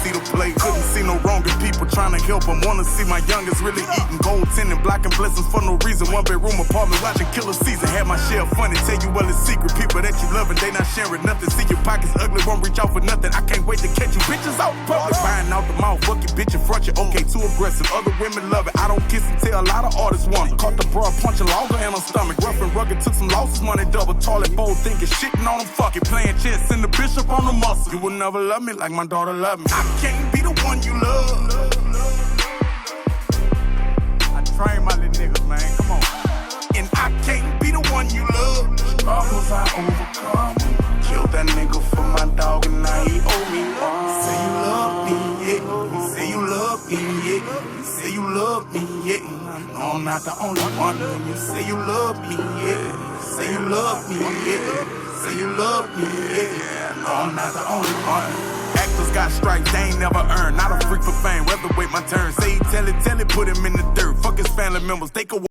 see the play. Couldn't see no wrong in people trying to help them. Wanna see my youngest really eating gold tinted, blocking blessings for no reason. One bedroom apartment watching Killer Season. Had my share of funny, tell you well it's secret. People that you loving, they not sharing nothing. See your pockets ugly, won't reach out for nothing. I can't wait to catch you bitches out public. Buying out the mouth, fuck your bitch in front you. Okay, too aggressive, other women love it. I don't kiss and tell, a lot of artists want it. Caught the bra punching longer in her stomach. Rough and rugged, took some losses, money double. Toilet bowl thinking, shitting on them, fuck it. Playing chess, send the bishop on the muscle. You will never love me like my daughter love me. I can't be the one you love. I train my little niggas, man, come on. And I can't be the one you love. Struggles I overcome. Killed that nigga for my dog and now he owe me one. Say you love me, yeah. Say you love me, yeah. Say you love me, yeah. No, I'm not the only one. When you say you love me, yeah. Say you love me, yeah. Say you love me, yeah. No, I'm not the only one. Actors got stripes they ain't never earned. Not a freak for fame, rather wait my turn. Say he tell it, put him in the dirt. Fuck his family members, they could